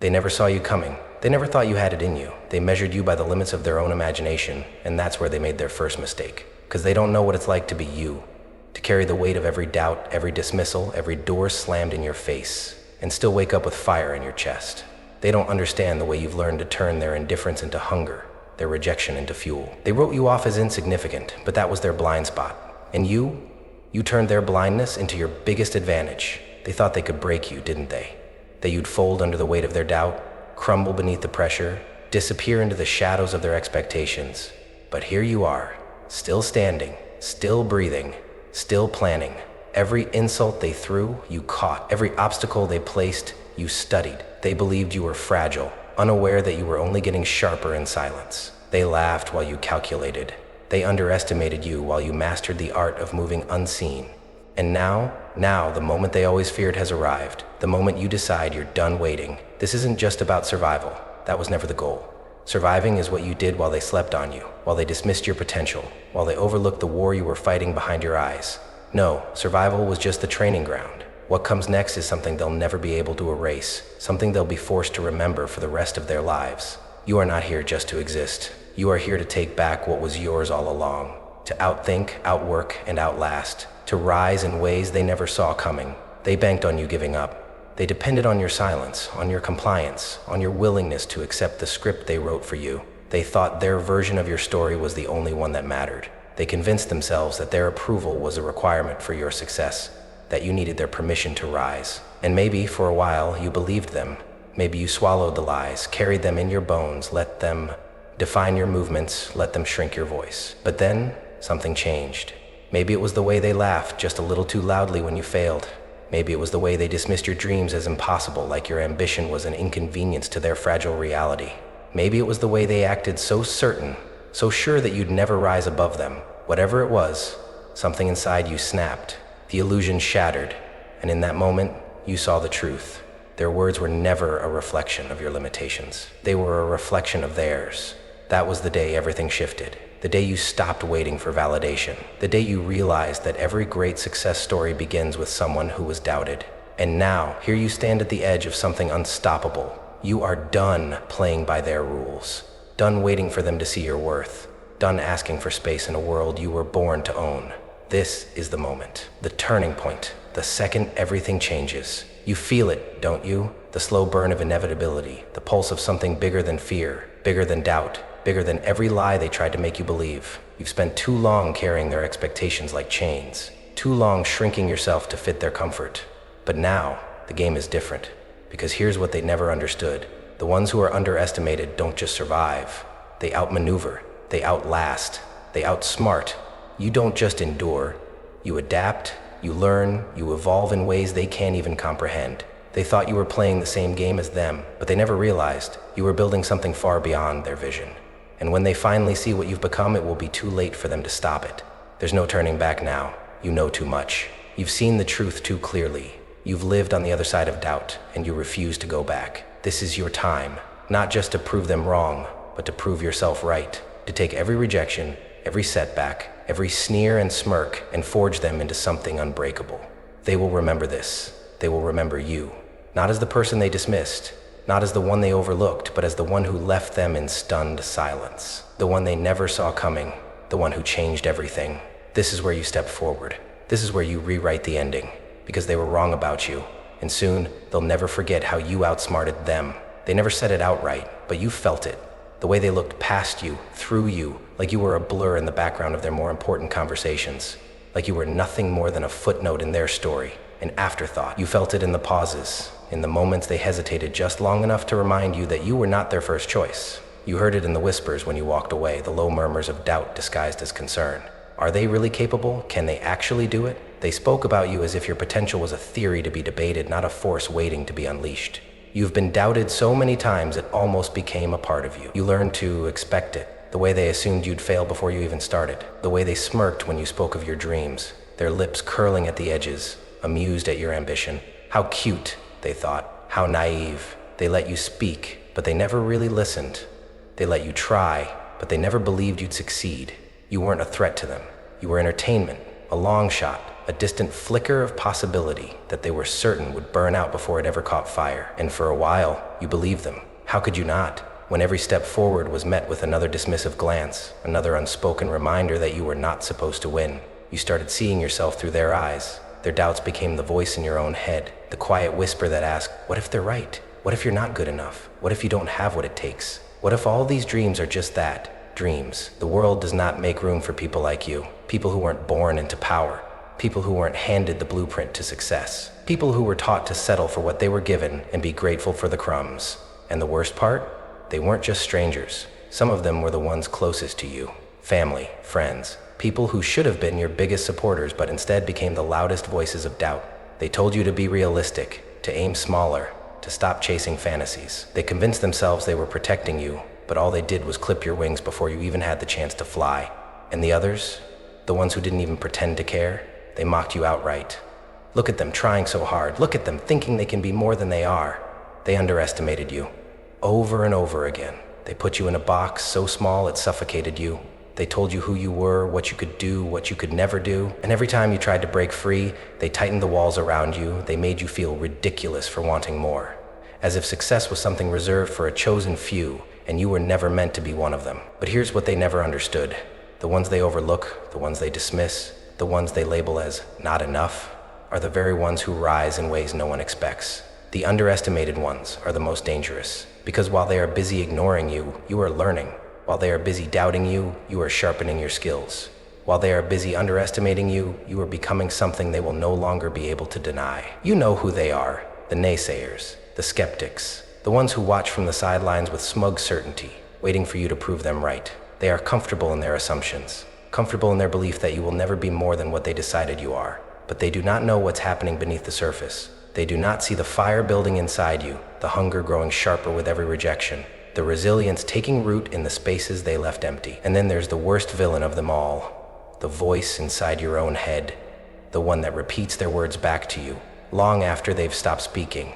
They never saw you coming. They never thought you had it in you. They measured you by the limits of their own imagination, and that's where they made their first mistake. Because they don't know what it's like to be you, to carry the weight of every doubt, every dismissal, every door slammed in your face, and still wake up with fire in your chest. They don't understand the way you've learned to turn their indifference into hunger, their rejection into fuel. They wrote you off as insignificant, but that was their blind spot. And you turned their blindness into your biggest advantage. They thought they could break you, didn't they? That you'd fold under the weight of their doubt, crumble beneath the pressure, disappear into the shadows of their expectations. But here you are, still standing, still breathing, still planning. Every insult they threw, you caught. Every obstacle they placed, you studied. They believed you were fragile, unaware that you were only getting sharper in silence. They laughed while you calculated. They underestimated you while you mastered the art of moving unseen. And now, the moment they always feared has arrived. The moment you decide you're done waiting. This isn't just about survival. That was never the goal. Surviving is what you did while they slept on you, while they dismissed your potential, while they overlooked the war you were fighting behind your eyes. No, survival was just the training ground. What comes next is something they'll never be able to erase, something they'll be forced to remember for the rest of their lives. You are not here just to exist. You are here to take back what was yours all along, to outthink, outwork, and outlast, to rise in ways they never saw coming. They banked on you giving up. They depended on your silence, on your compliance, on your willingness to accept the script they wrote for you. They thought their version of your story was the only one that mattered. They convinced themselves that their approval was a requirement for your success, that you needed their permission to rise. And maybe, for a while, you believed them. Maybe you swallowed the lies, carried them in your bones, let them define your movements, let them shrink your voice. But then, something changed. Maybe it was the way they laughed just a little too loudly when you failed. Maybe it was the way they dismissed your dreams as impossible, like your ambition was an inconvenience to their fragile reality. Maybe it was the way they acted so certain, so sure that you'd never rise above them. Whatever it was, something inside you snapped. The illusion shattered, and in that moment, you saw the truth. Their words were never a reflection of your limitations. They were a reflection of theirs. That was the day everything shifted. The day you stopped waiting for validation. The day you realized that every great success story begins with someone who was doubted. And now, here you stand at the edge of something unstoppable. You are done playing by their rules. Done waiting for them to see your worth. Done asking for space in a world you were born to own. This is the moment, the turning point, the second everything changes. You feel it, don't you? The slow burn of inevitability, the pulse of something bigger than fear, bigger than doubt, bigger than every lie they tried to make you believe. You've spent too long carrying their expectations like chains, too long shrinking yourself to fit their comfort. But now, the game is different, because here's what they never understood. The ones who are underestimated don't just survive, they outmaneuver, they outlast, they outsmart. You don't just endure, you adapt, you learn, you evolve in ways they can't even comprehend. They thought you were playing the same game as them, but they never realized you were building something far beyond their vision. And when they finally see what you've become, it will be too late for them to stop it. There's no turning back now. You know too much. You've seen the truth too clearly. You've lived on the other side of doubt, and you refuse to go back. This is your time, not just to prove them wrong, but to prove yourself right. To take every rejection, every setback, every sneer and smirk, and forge them into something unbreakable. They will remember this. They will remember you. Not as the person they dismissed, not as the one they overlooked, but as the one who left them in stunned silence. The one they never saw coming, the one who changed everything. This is where you step forward. This is where you rewrite the ending, because they were wrong about you. And soon, they'll never forget how you outsmarted them. They never said it outright, but you felt it. The way they looked past you, through you, like you were a blur in the background of their more important conversations. Like you were nothing more than a footnote in their story, an afterthought. You felt it in the pauses, in the moments they hesitated just long enough to remind you that you were not their first choice. You heard it in the whispers when you walked away, the low murmurs of doubt disguised as concern. Are they really capable? Can they actually do it? They spoke about you as if your potential was a theory to be debated, not a force waiting to be unleashed. You've been doubted so many times it almost became a part of you. You learned to expect it, the way they assumed you'd fail before you even started, the way they smirked when you spoke of your dreams, their lips curling at the edges, amused at your ambition. How cute, they thought. How naive. They let you speak, but they never really listened. They let you try, but they never believed you'd succeed. You weren't a threat to them. You were entertainment, a long shot, a a distant flicker of possibility that they were certain would burn out before it ever caught fire. And for a while, you believed them. How could you not? When every step forward was met with another dismissive glance, another unspoken reminder that you were not supposed to win, you started seeing yourself through their eyes. Their doubts became the voice in your own head, the quiet whisper that asked, what if they're right? What if you're not good enough? What if you don't have what it takes? What if all these dreams are just that, dreams? The world does not make room for people like you, people who weren't born into power, people who weren't handed the blueprint to success, people who were taught to settle for what they were given and be grateful for the crumbs. And the worst part? They weren't just strangers. Some of them were the ones closest to you. Family, friends, people who should have been your biggest supporters but instead became the loudest voices of doubt. They told you to be realistic, to aim smaller, to stop chasing fantasies. They convinced themselves they were protecting you, but all they did was clip your wings before you even had the chance to fly. And the others, the ones who didn't even pretend to care, they mocked you outright. Look at them trying so hard. Look at them thinking they can be more than they are. They underestimated you. Over and over again, they put you in a box so small it suffocated you. They told you who you were, what you could do, what you could never do. And every time you tried to break free, they tightened the walls around you. They made you feel ridiculous for wanting more, as if success was something reserved for a chosen few, and you were never meant to be one of them. But here's what they never understood. The ones they overlook, the ones they dismiss, the ones they label as not enough, are the very ones who rise in ways no one expects. The underestimated ones are the most dangerous, because while they are busy ignoring you, you are learning. While they are busy doubting you, you are sharpening your skills. While they are busy underestimating you, you are becoming something they will no longer be able to deny. You know who they are, the naysayers, the skeptics, the ones who watch from the sidelines with smug certainty, waiting for you to prove them right. They are comfortable in their assumptions, comfortable in their belief that you will never be more than what they decided you are. But they do not know what's happening beneath the surface. They do not see the fire building inside you, the hunger growing sharper with every rejection, the resilience taking root in the spaces they left empty. And then there's the worst villain of them all, the voice inside your own head, the one that repeats their words back to you, long after they've stopped speaking.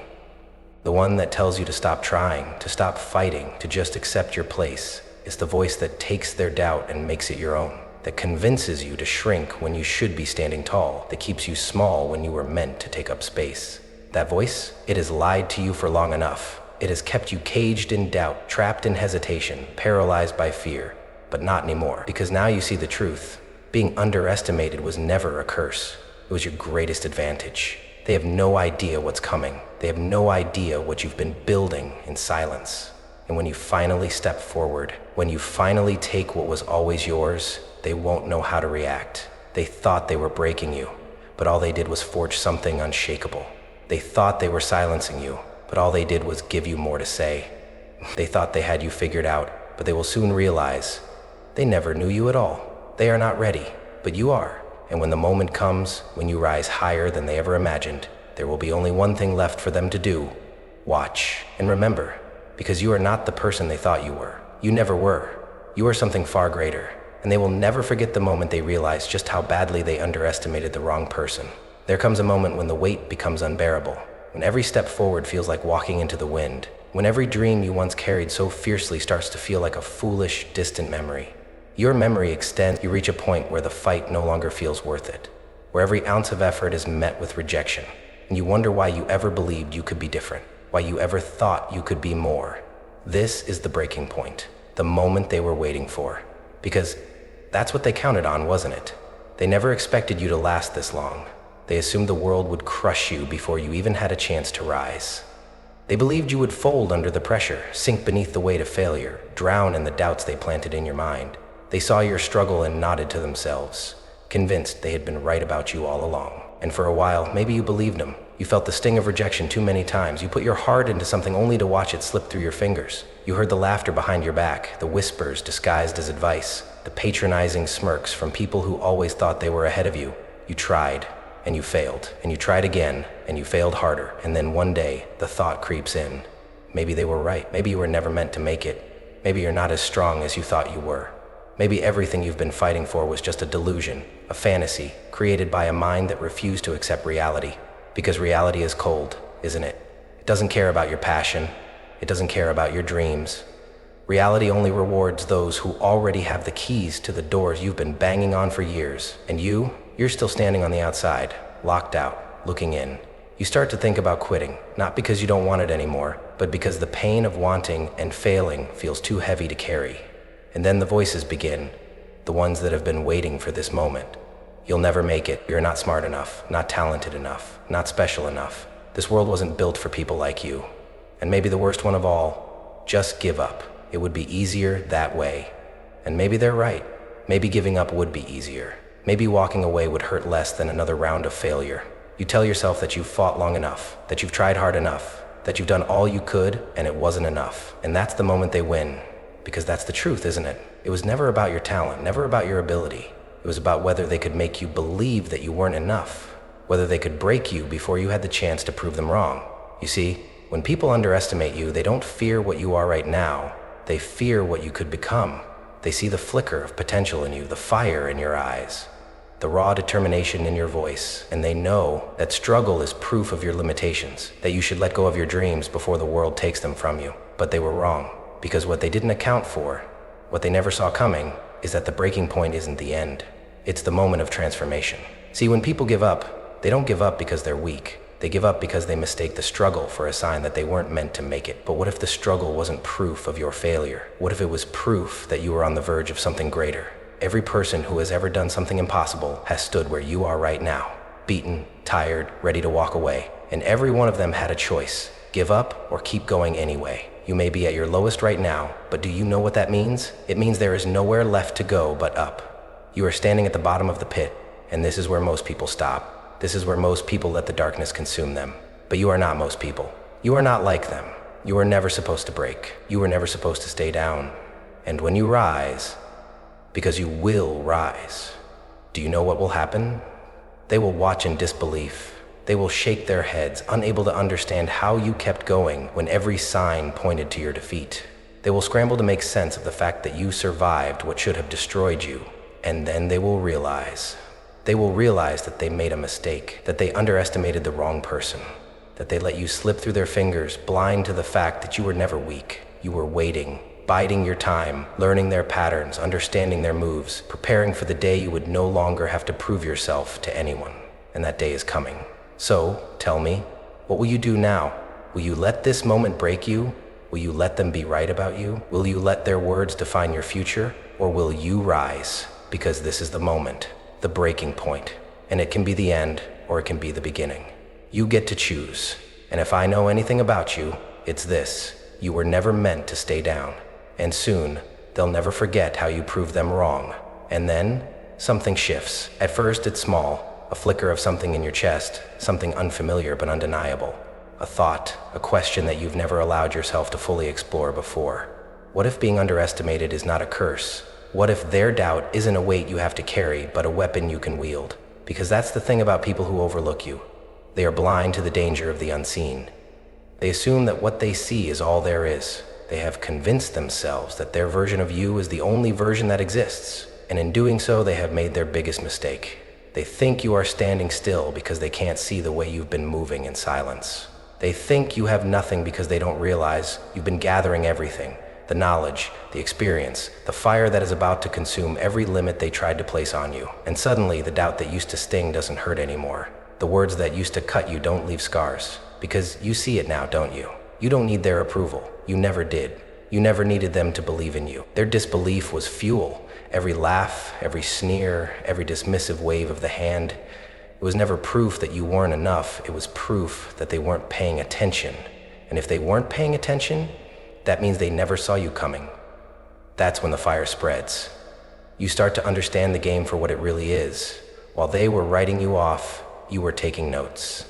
The one that tells you to stop trying, to stop fighting, to just accept your place. It's the voice that takes their doubt and makes it your own, that convinces you to shrink when you should be standing tall, that keeps you small when you were meant to take up space. That voice, it has lied to you for long enough. It has kept you caged in doubt, trapped in hesitation, paralyzed by fear. But not anymore, because now you see the truth. Being underestimated was never a curse. It was your greatest advantage. They have no idea what's coming. They have no idea what you've been building in silence. And when you finally step forward, when you finally take what was always yours, they won't know how to react. They thought they were breaking you, but all they did was forge something unshakable. They thought they were silencing you, but all they did was give you more to say. They thought they had you figured out, but they will soon realize they never knew you at all. They are not ready, but you are. And when the moment comes, when you rise higher than they ever imagined, there will be only one thing left for them to do: watch. And remember, because you are not the person they thought you were. You never were. You are something far greater. And they will never forget the moment they realized just how badly they underestimated the wrong person. There comes a moment when the weight becomes unbearable, when every step forward feels like walking into the wind, when every dream you once carried so fiercely starts to feel like a foolish, distant memory. Your memory extends, you reach a point where the fight no longer feels worth it, where every ounce of effort is met with rejection, and you wonder why you ever believed you could be different, why you ever thought you could be more. This is the breaking point, the moment they were waiting for, because that's what they counted on, wasn't it? They never expected you to last this long. They assumed the world would crush you before you even had a chance to rise. They believed you would fold under the pressure, sink beneath the weight of failure, drown in the doubts they planted in your mind. They saw your struggle and nodded to themselves, convinced they had been right about you all along. And for a while, maybe you believed them. You felt the sting of rejection too many times. You put your heart into something only to watch it slip through your fingers. You heard the laughter behind your back, the whispers disguised as advice, the patronizing smirks from people who always thought they were ahead of you. You tried, and you failed, and you tried again, and you failed harder. And then one day, the thought creeps in. Maybe they were right. Maybe you were never meant to make it. Maybe you're not as strong as you thought you were. Maybe everything you've been fighting for was just a delusion, a fantasy, created by a mind that refused to accept reality. Because reality is cold, isn't it? It doesn't care about your passion. It doesn't care about your dreams. Reality only rewards those who already have the keys to the doors you've been banging on for years. And you You're still standing on the outside, locked out, looking in. You start to think about quitting, not because you don't want it anymore, but because the pain of wanting and failing feels too heavy to carry. And then the voices begin, the ones that have been waiting for this moment. You'll never make it. You're not smart enough, not talented enough, not special enough. This world wasn't built for people like you. And maybe the worst one of all, just give up. It would be easier that way. And maybe they're right. Maybe giving up would be easier. Maybe walking away would hurt less than another round of failure. You tell yourself that you've fought long enough, that you've tried hard enough, that you've done all you could and it wasn't enough. And that's the moment they win. Because that's the truth, isn't it? It was never about your talent, never about your ability. It was about whether they could make you believe that you weren't enough, whether they could break you before you had the chance to prove them wrong. You see, when people underestimate you, they don't fear what you are right now. They fear what you could become. They see the flicker of potential in you, the fire in your eyes, the raw determination in your voice, and they know that struggle is proof of your limitations, that you should let go of your dreams before the world takes them from you. But they were wrong, because what they didn't account for, what they never saw coming, is that the breaking point isn't the end. It's the moment of transformation. See, when people give up, they don't give up because they're weak. They give up because they mistake the struggle for a sign that they weren't meant to make it. But what if the struggle wasn't proof of your failure? What if it was proof that you were on the verge of something greater? Every person who has ever done something impossible has stood where you are right now, beaten, tired, ready to walk away. And every one of them had a choice: give up or keep going anyway. You may be at your lowest right now, but do you know what that means? It means there is nowhere left to go but up. You are standing at the bottom of the pit, and this is where most people stop. This is where most people let the darkness consume them. But you are not most people. You are not like them. You were never supposed to break. You were never supposed to stay down. And when you rise, because you will rise, do you know what will happen? They will watch in disbelief. They will shake their heads, unable to understand how you kept going when every sign pointed to your defeat. They will scramble to make sense of the fact that you survived what should have destroyed you. And then they will realize that they made a mistake, that they underestimated the wrong person, that they let you slip through their fingers, blind to the fact that you were never weak. You were waiting, biding your time, learning their patterns, understanding their moves, preparing for the day you would no longer have to prove yourself to anyone. And that day is coming. So, tell me, what will you do now? Will you let this moment break you? Will you let them be right about you? Will you let their words define your future? Or will you rise? Because this is the moment, the breaking point. And it can be the end, or it can be the beginning. You get to choose. And if I know anything about you, it's this: you were never meant to stay down. And soon, they'll never forget how you proved them wrong. And then, something shifts. At first, it's small. A flicker of something in your chest, something unfamiliar but undeniable. A thought, a question that you've never allowed yourself to fully explore before. What if being underestimated is not a curse? What if their doubt isn't a weight you have to carry, but a weapon you can wield? Because that's the thing about people who overlook you. They are blind to the danger of the unseen. They assume that what they see is all there is. They have convinced themselves that their version of you is the only version that exists. And in doing so, they have made their biggest mistake. They think you are standing still because they can't see the way you've been moving in silence. They think you have nothing because they don't realize you've been gathering everything: the knowledge, the experience, the fire that is about to consume every limit they tried to place on you. And suddenly, the doubt that used to sting doesn't hurt anymore. The words that used to cut you don't leave scars. Because you see it now, don't you? You don't need their approval. You never did. You never needed them to believe in you. Their disbelief was fuel. Every laugh, every sneer, every dismissive wave of the hand, it was never proof that you weren't enough. It was proof that they weren't paying attention. And if they weren't paying attention, that means they never saw you coming. That's when the fire spreads. You start to understand the game for what it really is. While they were writing you off, you were taking notes.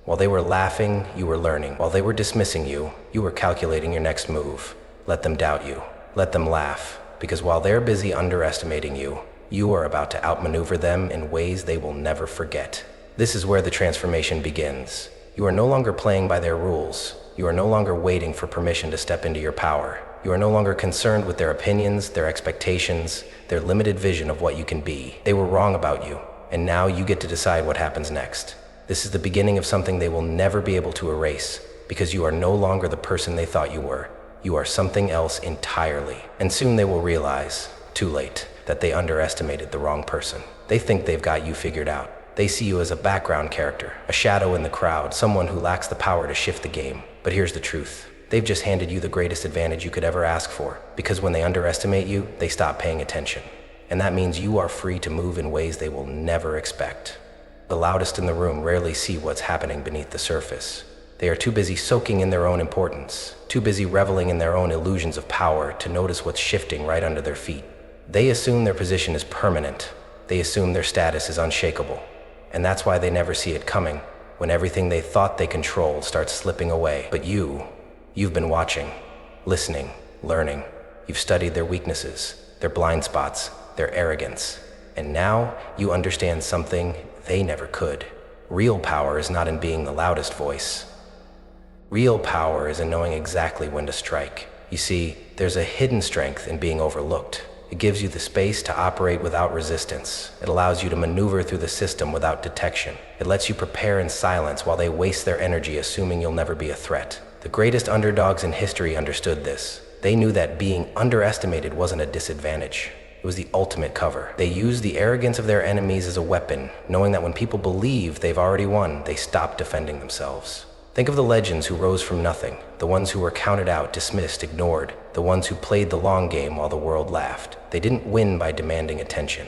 While they were laughing, you were learning. While they were dismissing you, you were calculating your next move. Let them doubt you. Let them laugh. Because while they're busy underestimating you, you are about to outmaneuver them in ways they will never forget. This is where the transformation begins. You are no longer playing by their rules. You are no longer waiting for permission to step into your power. You are no longer concerned with their opinions, their expectations, their limited vision of what you can be. They were wrong about you, and now you get to decide what happens next. This is the beginning of something they will never be able to erase, because you are no longer the person they thought you were. You are something else entirely. And soon they will realize, too late, that they underestimated the wrong person. They think they've got you figured out. They see you as a background character, a shadow in the crowd, someone who lacks the power to shift the game. But here's the truth. They've just handed you the greatest advantage you could ever ask for, because when they underestimate you, they stop paying attention. And that means you are free to move in ways they will never expect. The loudest in the room rarely see what's happening beneath the surface. They are too busy soaking in their own importance, too busy reveling in their own illusions of power to notice what's shifting right under their feet. They assume their position is permanent. They assume their status is unshakable. And that's why they never see it coming, when everything they thought they controlled starts slipping away. But you've been watching, listening, learning. You've studied their weaknesses, their blind spots, their arrogance. And now you understand something they never could. Real power is not in being the loudest voice. Real power is in knowing exactly when to strike. You see, there's a hidden strength in being overlooked. It gives you the space to operate without resistance. It allows you to maneuver through the system without detection. It lets you prepare in silence while they waste their energy assuming you'll never be a threat. The greatest underdogs in history understood this. They knew that being underestimated wasn't a disadvantage. It was the ultimate cover. They used the arrogance of their enemies as a weapon, knowing that when people believe they've already won, they stop defending themselves. Think of the legends who rose from nothing, the ones who were counted out, dismissed, ignored, the ones who played the long game while the world laughed. They didn't win by demanding attention.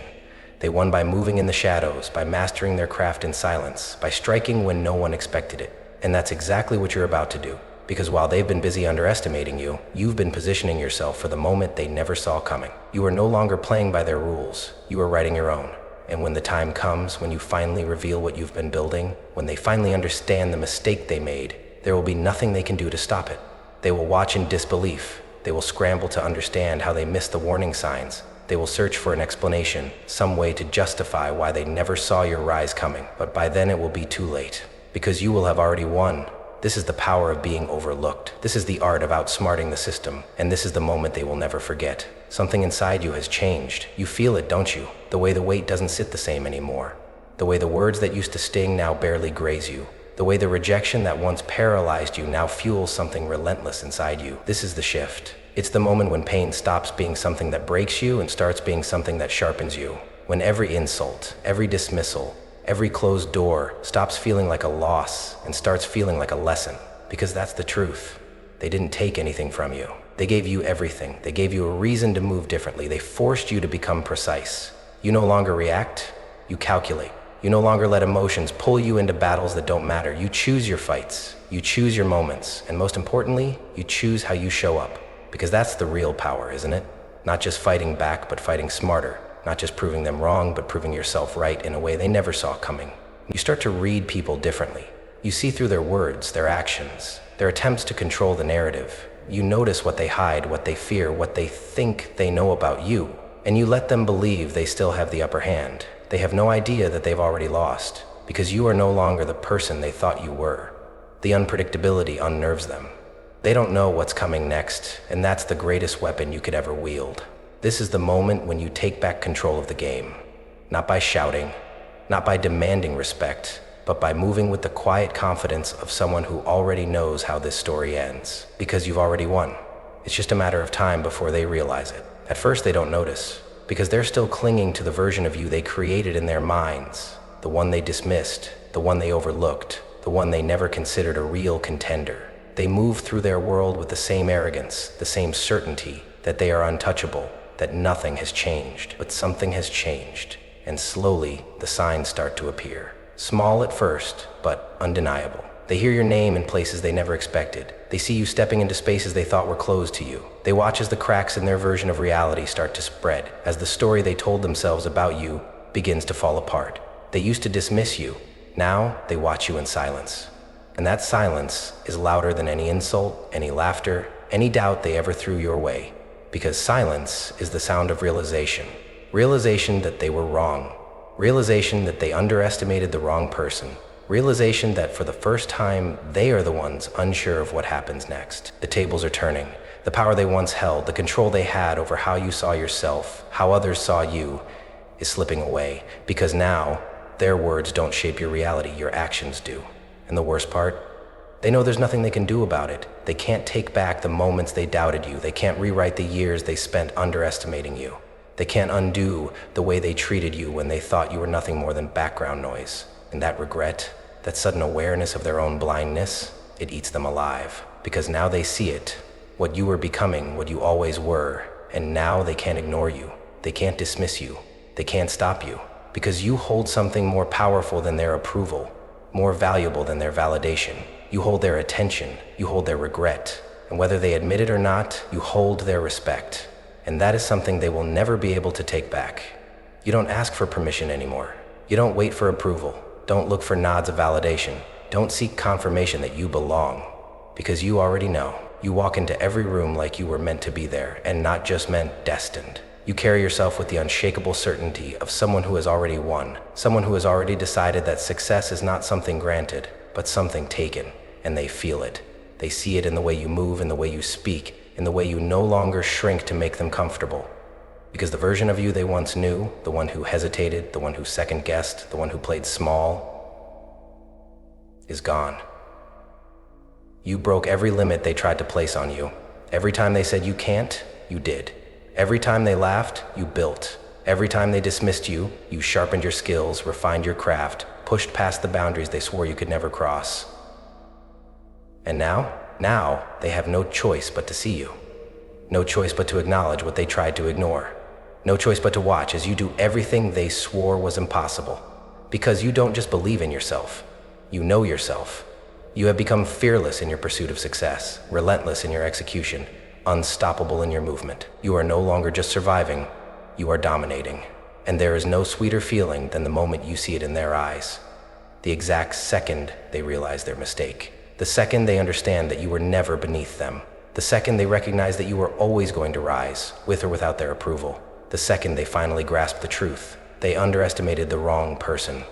They won by moving in the shadows, by mastering their craft in silence, by striking when no one expected it. And that's exactly what you're about to do. Because while they've been busy underestimating you, you've been positioning yourself for the moment they never saw coming. You are no longer playing by their rules. You are writing your own. And when the time comes, when you finally reveal what you've been building, when they finally understand the mistake they made, there will be nothing they can do to stop it. They will watch in disbelief. They will scramble to understand how they missed the warning signs. They will search for an explanation, some way to justify why they never saw your rise coming. But by then it will be too late, because you will have already won. This is the power of being overlooked. This is the art of outsmarting the system, and this is the moment they will never forget. Something inside you has changed. You feel it, don't you? The way the weight doesn't sit the same anymore. The way the words that used to sting now barely graze you. The way the rejection that once paralyzed you now fuels something relentless inside you. This is the shift. It's the moment when pain stops being something that breaks you and starts being something that sharpens you. When every insult, every dismissal, every closed door stops feeling like a loss and starts feeling like a lesson. Because that's the truth. They didn't take anything from you. They gave you everything. They gave you a reason to move differently. They forced you to become precise. You no longer react, you calculate. You no longer let emotions pull you into battles that don't matter. You choose your fights, you choose your moments, and most importantly, you choose how you show up. Because that's the real power, isn't it? Not just fighting back, but fighting smarter. Not just proving them wrong, but proving yourself right in a way they never saw coming. You start to read people differently. You see through their words, their actions, their attempts to control the narrative. You notice what they hide, what they fear, what they think they know about you, and you let them believe they still have the upper hand. They have no idea that they've already lost, because you are no longer the person they thought you were. The unpredictability unnerves them. They don't know what's coming next, and that's the greatest weapon you could ever wield. This is the moment when you take back control of the game. Not by shouting, not by demanding respect, but by moving with the quiet confidence of someone who already knows how this story ends. Because you've already won. It's just a matter of time before they realize it. At first they don't notice, because they're still clinging to the version of you they created in their minds. The one they dismissed, the one they overlooked, the one they never considered a real contender. They move through their world with the same arrogance, the same certainty that they are untouchable, that nothing has changed. But something has changed, and slowly the signs start to appear. Small at first, but undeniable. They hear your name in places they never expected. They see you stepping into spaces they thought were closed to you. They watch as the cracks in their version of reality start to spread, as the story they told themselves about you begins to fall apart. They used to dismiss you. Now they watch you in silence. And that silence is louder than any insult, any laughter, any doubt they ever threw your way. Because silence is the sound of realization. Realization that they were wrong. Realization that they underestimated the wrong person. Realization that for the first time, they are the ones unsure of what happens next. The tables are turning. The power they once held, the control they had over how you saw yourself, how others saw you, is slipping away. Because now, their words don't shape your reality, your actions do. And the worst part? They know there's nothing they can do about it. They can't take back the moments they doubted you. They can't rewrite the years they spent underestimating you. They can't undo the way they treated you when they thought you were nothing more than background noise. And that regret, that sudden awareness of their own blindness, it eats them alive. Because now they see it, what you were becoming, what you always were, and now they can't ignore you. They can't dismiss you. They can't stop you. Because you hold something more powerful than their approval, more valuable than their validation. You hold their attention, you hold their regret, and whether they admit it or not, you hold their respect. And that is something they will never be able to take back. You don't ask for permission anymore. You don't wait for approval. Don't look for nods of validation. Don't seek confirmation that you belong, because you already know. You walk into every room like you were meant to be there, and not just meant destined. You carry yourself with the unshakable certainty of someone who has already won, someone who has already decided that success is not something granted, but something taken, and they feel it. They see it in the way you move, in the way you speak, in the way you no longer shrink to make them comfortable. Because the version of you they once knew, the one who hesitated, the one who second-guessed, the one who played small, is gone. You broke every limit they tried to place on you. Every time they said you can't, you did. Every time they laughed, you built. Every time they dismissed you, you sharpened your skills, refined your craft, pushed past the boundaries they swore you could never cross. And now, they have no choice but to see you. No choice but to acknowledge what they tried to ignore. No choice but to watch as you do everything they swore was impossible. Because you don't just believe in yourself, you know yourself. You have become fearless in your pursuit of success, relentless in your execution, unstoppable in your movement. You are no longer just surviving, you are dominating. And there is no sweeter feeling than the moment you see it in their eyes. The exact second they realize their mistake. The second they understand that you were never beneath them. The second they recognize that you were always going to rise, with or without their approval. The second they finally grasp the truth. They underestimated the wrong person.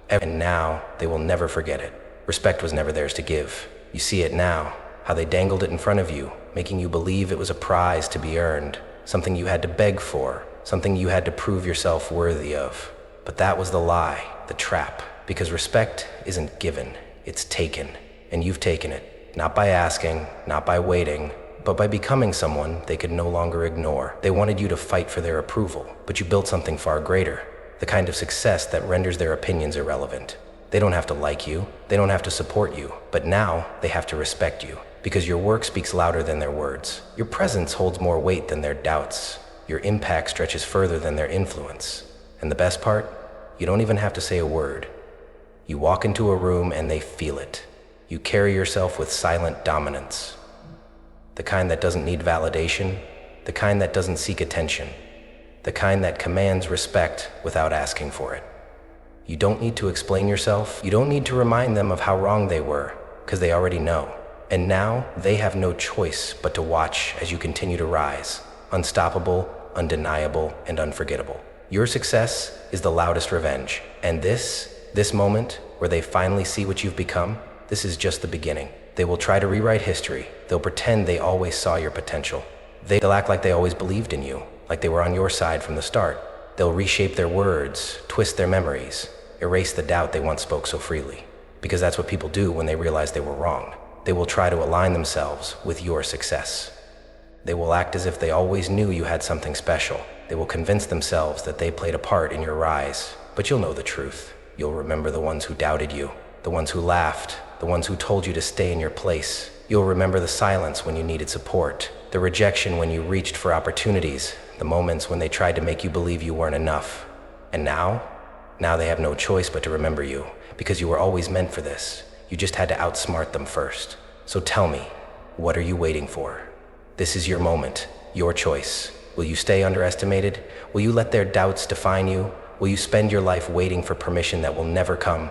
And now, they will never forget it. Respect was never theirs to give. You see it now, how they dangled it in front of you, making you believe it was a prize to be earned, something you had to beg for, something you had to prove yourself worthy of. But that was the lie, the trap, because respect isn't given, it's taken. And you've taken it, not by asking, not by waiting, but by becoming someone they could no longer ignore. They wanted you to fight for their approval, but you built something far greater, the kind of success that renders their opinions irrelevant. They don't have to like you, they don't have to support you, but now they have to respect you, because your work speaks louder than their words. Your presence holds more weight than their doubts. Your impact stretches further than their influence. And the best part? You don't even have to say a word. You walk into a room and they feel it. You carry yourself with silent dominance. The kind that doesn't need validation, the kind that doesn't seek attention, the kind that commands respect without asking for it. You don't need to explain yourself. You don't need to remind them of how wrong they were, because they already know. And now they have no choice but to watch as you continue to rise, unstoppable, undeniable, and unforgettable. Your success is the loudest revenge. And this moment where they finally see what you've become, this is just the beginning. They will try to rewrite history. They'll pretend they always saw your potential. They'll act like they always believed in you, like they were on your side from the start. They'll reshape their words, twist their memories, erase the doubt they once spoke so freely. Because that's what people do when they realize they were wrong. They will try to align themselves with your success. They will act as if they always knew you had something special. They will convince themselves that they played a part in your rise. But you'll know the truth. You'll remember the ones who doubted you, the ones who laughed, the ones who told you to stay in your place. You'll remember the silence when you needed support, the rejection when you reached for opportunities, the moments when they tried to make you believe you weren't enough. And now they have no choice but to remember you, because you were always meant for this. You just had to outsmart them first. So tell me, what are you waiting for? This is your moment, your choice. Will you stay underestimated? Will you let their doubts define you? Will you spend your life waiting for permission that will never come?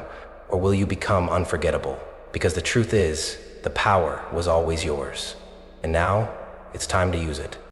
Or will you become unforgettable? Because the truth is, the power was always yours. And now, it's time to use it.